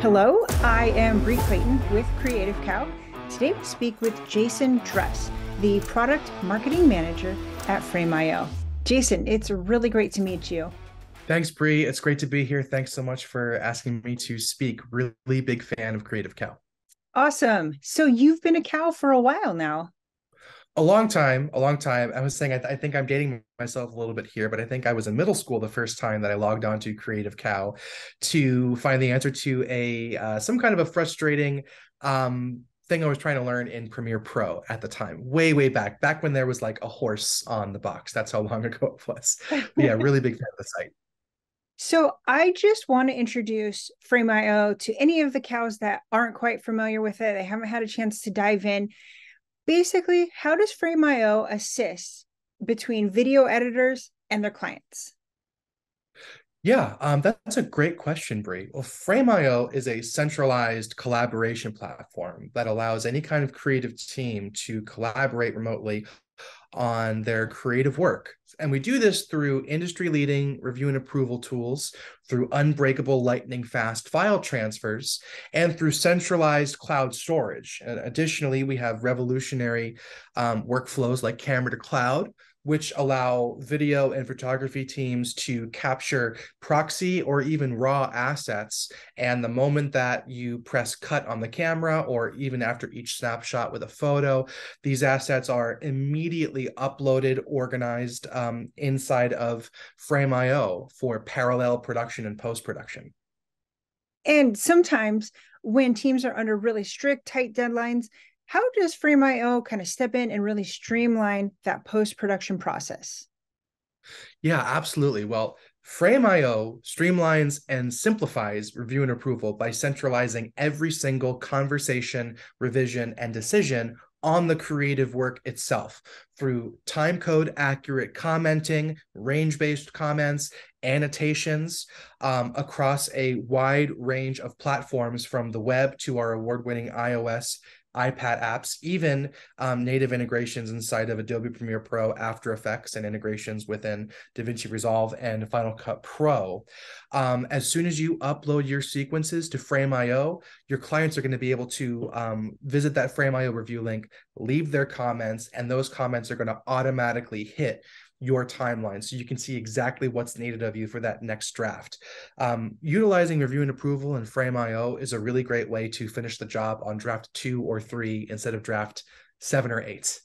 Hello, I am Bree Clayton with Creative Cow. Today we speak with Jason Druss, the Product Marketing Manager at Frameio. Jason, it's really great to meet you. Thanks, Bree. It's great to be here. Thanks so much for asking me to speak. Really big fan of Creative Cow. Awesome. So you've been a cow for a while now. A long time, a long time. I was saying, I think I'm dating myself a little bit here, but I think I was in middle school the first time that I logged on to Creative Cow to find the answer to a some kind of a frustrating thing I was trying to learn in Premiere Pro at the time, way back when there was like a horse on the box. That's how long ago it was. But yeah, really big fan of the site. So I just want to introduce Frameio to any of the cows that aren't quite familiar with it. They haven't had a chance to dive in. Basically, how does Frameio assist between video editors and their clients? Yeah, that's a great question, Bree. Well, Frameio is a centralized collaboration platform that allows any kind of creative team to collaborate remotely on their creative work. And we do this through industry-leading review and approval tools, through unbreakable lightning fast file transfers, and through centralized cloud storage. And additionally, we have revolutionary workflows like camera to cloud, which allow video and photography teams to capture proxy or even raw assets. And the moment that you press cut on the camera, or even after each snapshot with a photo, these assets are immediately uploaded, organized inside of Frameio for parallel production and post-production. And sometimes when teams are under really strict, tight deadlines, how does Frameio kind of step in and really streamline that post-production process? Yeah, absolutely. Well, Frameio streamlines and simplifies review and approval by centralizing every single conversation, revision, and decision on the creative work itself through time code accurate commenting, range-based comments, annotations across a wide range of platforms, from the web to our award-winning iOS iPad apps, even native integrations inside of Adobe Premiere Pro, After Effects, and integrations within DaVinci Resolve and Final Cut Pro. As soon as you upload your sequences to Frameio, your clients are going to be able to visit that Frameio review link, leave their comments, and those comments are going to automatically hit your timeline, so you can see exactly what's needed of you for that next draft. Utilizing review and approval in Frameio is a really great way to finish the job on draft 2 or 3 instead of draft 7 or 8.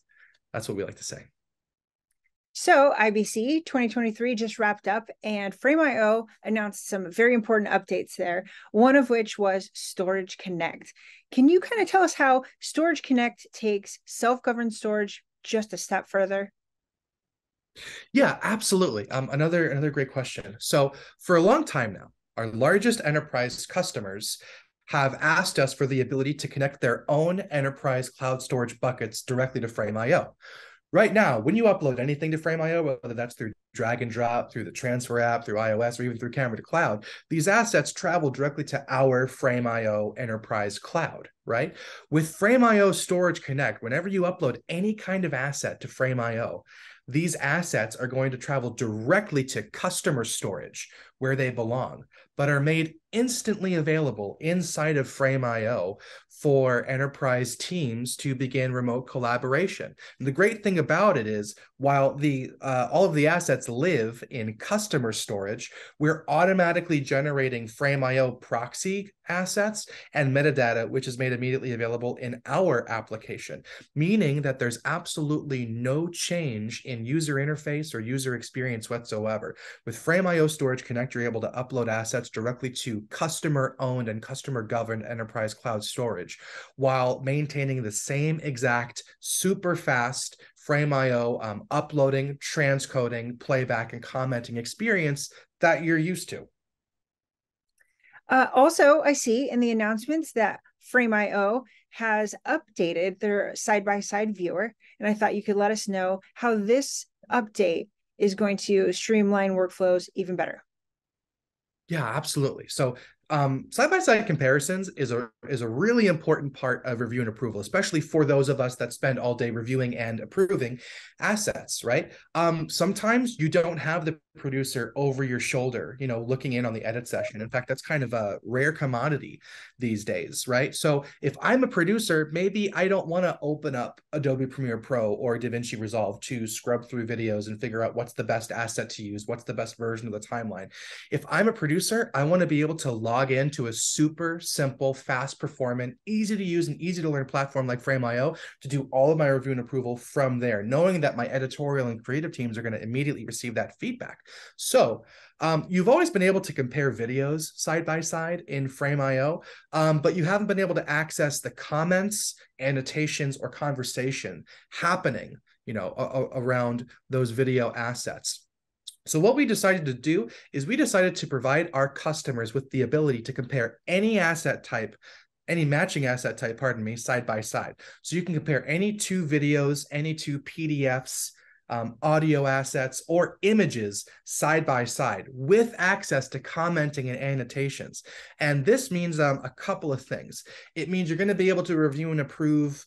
That's what we like to say. So IBC 2023 just wrapped up, and Frameio announced some very important updates there, one of which was Storage Connect. Can you kind of tell us how Storage Connect takes self-governed storage just a step further? Yeah, absolutely. Another great question. So for a long time now, our largest enterprise customers have asked us for the ability to connect their own enterprise cloud storage buckets directly to Frameio. Right now, when you upload anything to Frameio, whether that's through drag and drop, through the transfer app, through iOS, or even through camera to cloud, these assets travel directly to our Frameio enterprise cloud, right? With Frameio Storage Connect, whenever you upload any kind of asset to Frameio, these assets are going to travel directly to customer storage where they belong, but are made instantly available inside of Frameio for enterprise teams to begin remote collaboration. And the great thing about it is, while all of the assets live in customer storage, we're automatically generating Frameio proxy assets and metadata, which is made immediately available in our application, meaning that there's absolutely no change in user interface or user experience whatsoever. With Frameio Storage Connect, you're able to upload assets directly to customer-owned and customer-governed enterprise cloud storage, while maintaining the same exact super fast Frameio uploading, transcoding, playback, and commenting experience that you're used to. Also, I see in the announcements that Frameio has updated their side-by-side viewer, and I thought you could let us know how this update is going to streamline workflows even better. Yeah, absolutely. So side-by-side comparisons is a really important part of review and approval, especially for those of us that spend all day reviewing and approving assets, right? Sometimes you don't have the producer over your shoulder, looking in on the edit session. In fact, that's kind of a rare commodity these days, right? So if I'm a producer, maybe I don't want to open up Adobe Premiere Pro or DaVinci Resolve to scrub through videos and figure out what's the best asset to use, what's the best version of the timeline. If I'm a producer, I want to be able to log into a super simple, fast performant, easy to use and easy to learn platform like Frameio to do all of my review and approval from there, knowing that my editorial and creative teams are going to immediately receive that feedback. So you've always been able to compare videos side by side in Frameio, but you haven't been able to access the comments, annotations, or conversation happening, around those video assets. So what we decided to do is we decided to provide our customers with the ability to compare any asset type, any matching asset type, pardon me, side by side. So you can compare any two videos, any two PDFs, audio assets, or images side by side with access to commenting and annotations. And this means a couple of things. It means you're going to be able to review and approve,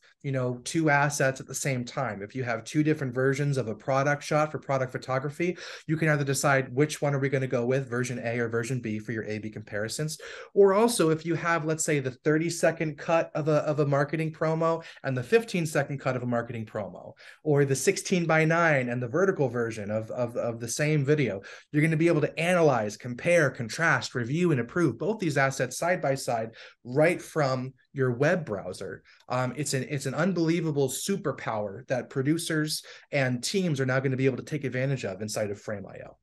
two assets at the same time. If you have two different versions of a product shot for product photography, you can either decide which one are we going to go with, version A or version B, for your A/B comparisons. Or also, if you have, let's say, the 30-second cut of a marketing promo and the 15-second cut of a marketing promo, or the 16:9 and the vertical version of the same video, you're going to be able to analyze, compare, contrast, review, and approve both these assets side by side right from your web browser. It's an unbelievable superpower that producers and teams are now going to be able to take advantage of inside of Frameio.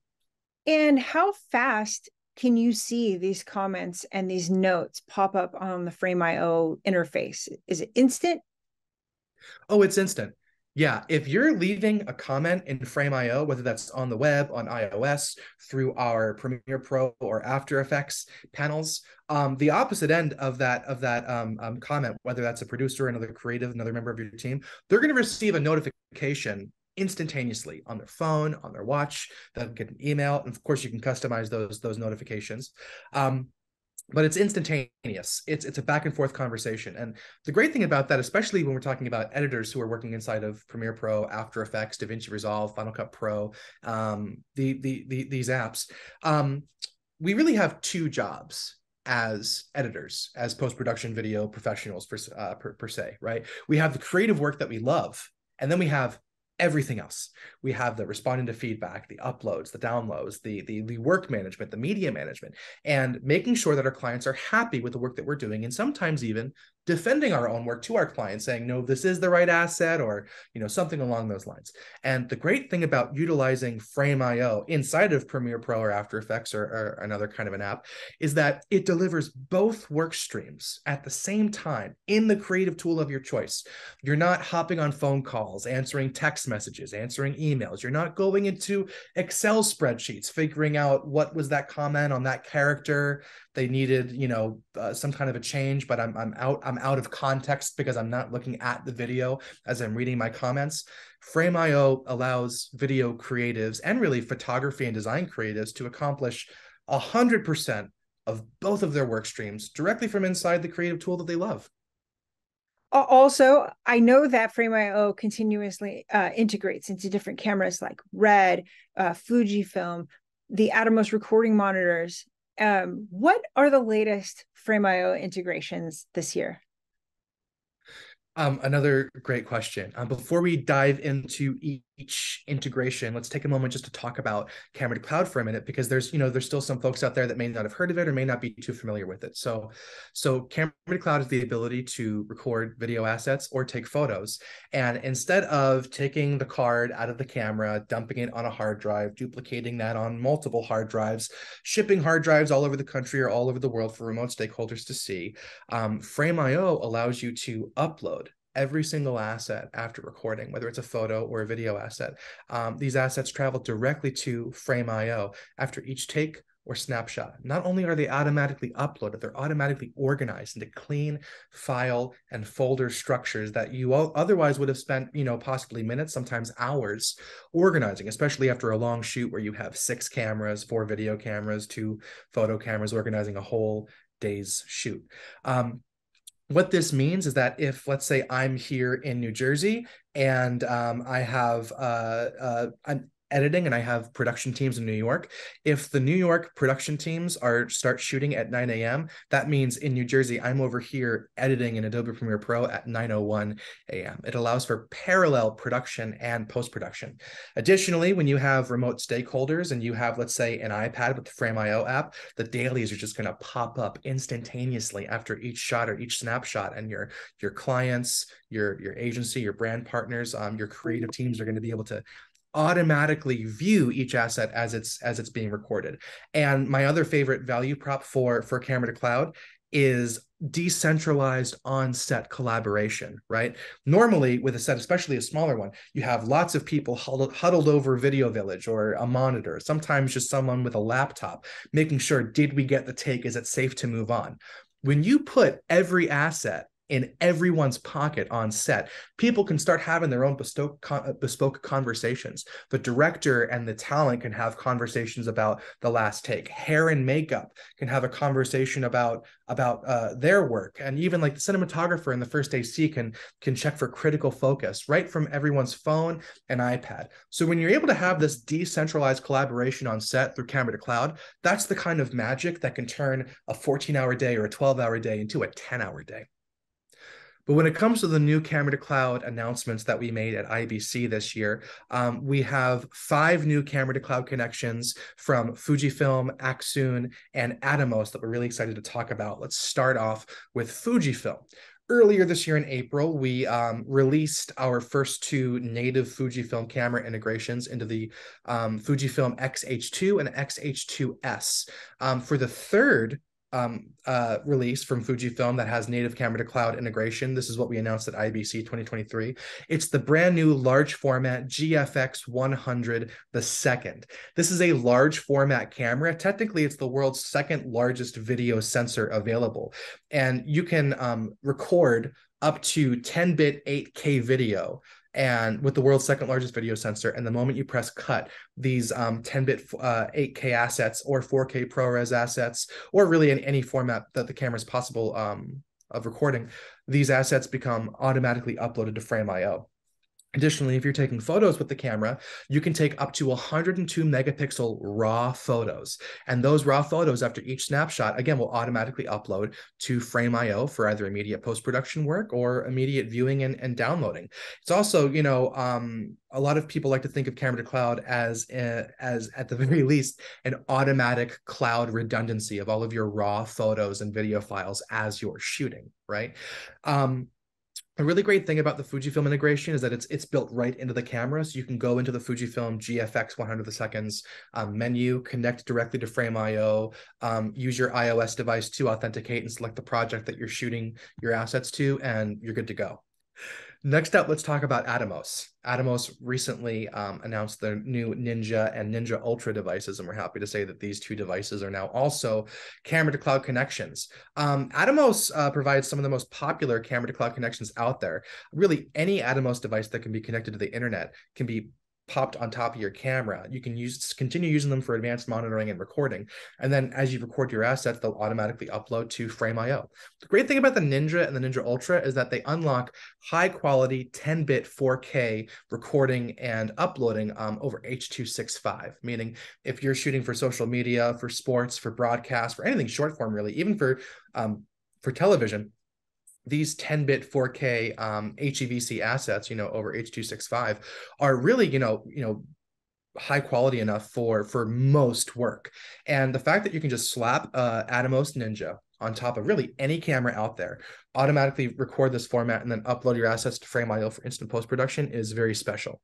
And how fast can you see these comments and these notes pop up on the Frameio interface? Is it instant? Oh, it's instant. Yeah, if you're leaving a comment in Frameio, whether that's on the web, on iOS, through our Premiere Pro or After Effects panels, the opposite end of that comment, whether that's a producer, another creative, another member of your team, they're going to receive a notification instantaneously on their phone, on their watch. They'll get an email, and of course, you can customize those notifications. But it's instantaneous. It's a back and forth conversation. And the great thing about that, especially when we're talking about editors who are working inside of Premiere Pro, After Effects, DaVinci Resolve, Final Cut Pro, these apps, we really have two jobs as editors, as post-production video professionals per se, right? We have the creative work that we love, and then we have everything else. We have the responding to feedback, the uploads, the downloads, the work management, the media management, and making sure that our clients are happy with the work that we're doing, and sometimes even defending our own work to our clients, saying, no, this is the right asset, or something along those lines. And the great thing about utilizing Frameio inside of Premiere Pro or After Effects or another kind of an app is that it delivers both work streams at the same time in the creative tool of your choice. You're not hopping on phone calls, answering text messages, answering emails. You're not going into Excel spreadsheets, figuring out what was that comment on that character. They needed, some kind of a change, but I'm out of context because I'm not looking at the video as I'm reading my comments. Frameio allows video creatives and really photography and design creatives to accomplish 100% of both of their work streams directly from inside the creative tool that they love. Also, I know that Frameio continuously integrates into different cameras like Red, Fujifilm, the Atomos recording monitors. What are the latest Frameio integrations this year? Another great question. Before we dive into each integration, let's take a moment just to talk about Camera to Cloud for a minute, because there's still some folks out there that may not have heard of it or may not be too familiar with it. So Camera to Cloud is the ability to record video assets or take photos. And instead of taking the card out of the camera, dumping it on a hard drive, duplicating that on multiple hard drives, shipping hard drives all over the country or all over the world for remote stakeholders to see, Frameio allows you to upload every single asset after recording, whether it's a photo or a video asset. These assets travel directly to Frameio after each take or snapshot. Not only are they automatically uploaded, they're automatically organized into clean file and folder structures that you otherwise would have spent, possibly minutes, sometimes hours organizing, especially after a long shoot where you have 6 cameras, 4 video cameras, 2 photo cameras, organizing a whole day's shoot. What this means is that if, let's say, I'm here in New Jersey and I have editing and I have production teams in New York. If the New York production teams start shooting at 9 a.m., that means in New Jersey, I'm over here editing in Adobe Premiere Pro at 9:01 a.m. It allows for parallel production and post-production. Additionally, when you have remote stakeholders and you have, let's say, an iPad with the Frameio app, the dailies are just going to pop up instantaneously after each shot or each snapshot, and your clients, your agency, your brand partners, your creative teams are going to be able to automatically view each asset as it's being recorded. And my other favorite value prop for camera to cloud is decentralized on-set collaboration, right? Normally with a set, especially a smaller one, you have lots of people huddled over Video Village or a monitor, sometimes just someone with a laptop, making sure, did we get the take? Is it safe to move on? When you put every asset in everyone's pocket on set, people can start having their own bespoke conversations. The director and the talent can have conversations about the last take. Hair and makeup can have a conversation about their work, and even like the cinematographer and the first AC can check for critical focus right from everyone's phone and iPad. So when you're able to have this decentralized collaboration on set through camera to cloud, that's the kind of magic that can turn a 14-hour day or a 12-hour day into a 10-hour day. But when it comes to the new camera to cloud announcements that we made at IBC this year, we have 5 new camera to cloud connections from Fujifilm, Accsoon, and Atomos that we're really excited to talk about. Let's start off with Fujifilm. Earlier this year in April, we released our first 2 native Fujifilm camera integrations into the Fujifilm X-H2 and X-H2S. For the third release from Fujifilm that has native camera to cloud integration, this is what we announced at IBC 2023. It's the brand new large format GFX 100 the second. This is a large format camera. Technically, it's the world's second largest video sensor available, and you can record up to 10-bit 8K video, and with the world's second largest video sensor. And the moment you press cut, these 10-bit 8K assets or 4K ProRes assets, or really in any format that the camera is possible of recording, these assets become automatically uploaded to Frameio. Additionally, if you're taking photos with the camera, you can take up to 102 megapixel raw photos. And those raw photos after each snapshot, again, will automatically upload to Frameio for either immediate post-production work or immediate viewing and downloading. It's also, a lot of people like to think of camera to cloud as at the very least, an automatic cloud redundancy of all of your raw photos and video files as you're shooting, right? A really great thing about the Fujifilm integration is that it's built right into the camera. So you can go into the Fujifilm GFX 100 seconds menu, connect directly to Frameio, use your iOS device to authenticate and select the project that you're shooting your assets to, and you're good to go. Next up, let's talk about Atomos. Atomos recently announced their new Ninja and Ninja Ultra devices, and we're happy to say that these 2 devices are now also camera to cloud connections. Atomos provides some of the most popular camera to cloud connections out there. Really, any Atomos device that can be connected to the internet can be popped on top of your camera. You can continue using them for advanced monitoring and recording. And then as you record your assets, they'll automatically upload to Frameio. The great thing about the Ninja and the Ninja Ultra is that they unlock high quality 10-bit 4K recording and uploading over H.265, meaning if you're shooting for social media, for sports, for broadcast, for anything short form, really, even for television, these 10-bit 4K HEVC assets, over H.265 are really, high quality enough for most work. And the fact that you can just slap Atomos Ninja on top of really any camera out there, automatically record this format, and then upload your assets to Frameio for instant post-production is very special.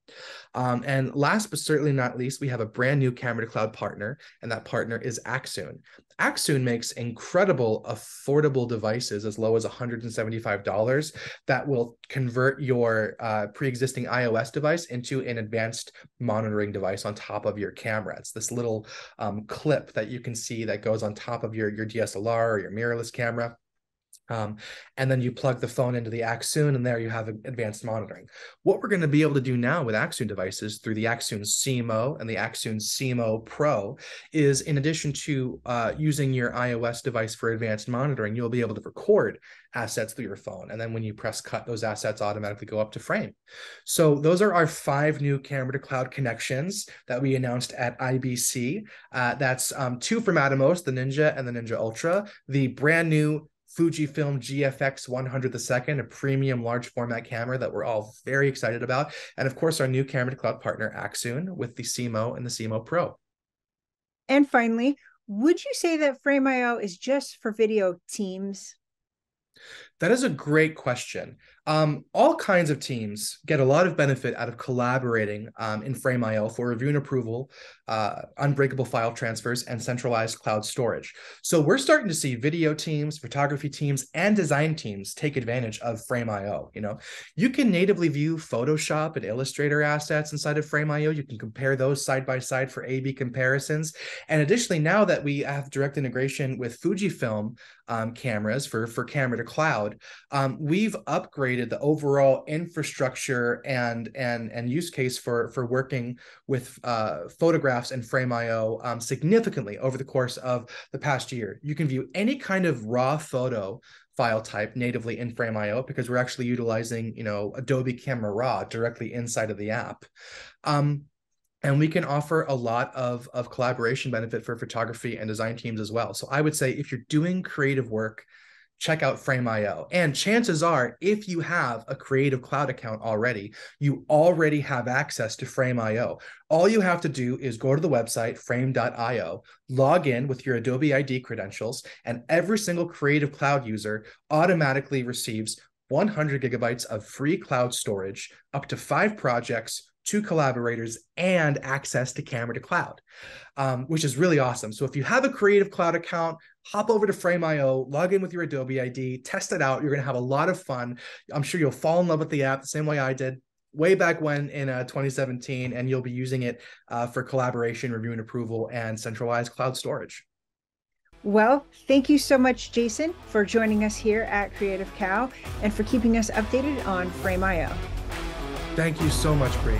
And last but certainly not least, we have a brand new camera to cloud partner, and that partner is Accsoon. Accsoon makes incredible, affordable devices as low as $175 that will convert your pre-existing iOS device into an advanced monitoring device on top of your camera. It's this little clip that you can see that goes on top of your DSLR or your mirrorless camera. Um, and then you plug the phone into the Accsoon, and there you have advanced monitoring. What we're going to be able to do now with Accsoon devices through the Accsoon CMO and the Accsoon CMO Pro is, in addition to using your iOS device for advanced monitoring, you'll be able to record assets through your phone. And then when you press cut, those assets automatically go up to frame. So those are our 5 new camera to cloud connections that we announced at IBC. That's 2 from Atomos, the Ninja and the Ninja Ultra, the brand new Fujifilm GFX 100th a second, a premium large format camera that we're all very excited about. And of course, our new camera to cloud partner, Accsoon, with the CMO and the CMO Pro. And finally, would you say that Frameio is just for video teams? That is a great question. All kinds of teams get a lot of benefit out of collaborating in Frameio for review and approval, unbreakable file transfers, and centralized cloud storage. So we're starting to see video teams, photography teams, and design teams take advantage of Frameio. You can natively view Photoshop and Illustrator assets inside of Frameio. You can compare those side by side for A/B comparisons. And additionally, now that we have direct integration with Fujifilm cameras for camera to cloud, we've upgraded the overall infrastructure and use case for working with photographs and Frameio significantly over the course of the past year. You can view any kind of raw photo file type natively in Frameio because we're actually utilizing, Adobe Camera Raw directly inside of the app. And we can offer a lot of collaboration benefit for photography and design teams as well. So I would say if you're doing creative work, check out Frameio. And chances are, if you have a Creative Cloud account already, you already have access to Frameio. All you have to do is go to the website, frame.io, log in with your Adobe ID credentials, and every single Creative Cloud user automatically receives 100 gigabytes of free cloud storage, up to 5 projects, 2 collaborators, and access to camera to cloud, which is really awesome. So if you have a Creative Cloud account, hop over to Frameio, log in with your Adobe ID, test it out. You're going to have a lot of fun. I'm sure you'll fall in love with the app the same way I did way back when in 2017, and you'll be using it for collaboration, review and approval, and centralized cloud storage. Well, thank you so much, Jason, for joining us here at Creative Cow and for keeping us updated on Frameio. Thank you so much, Bree.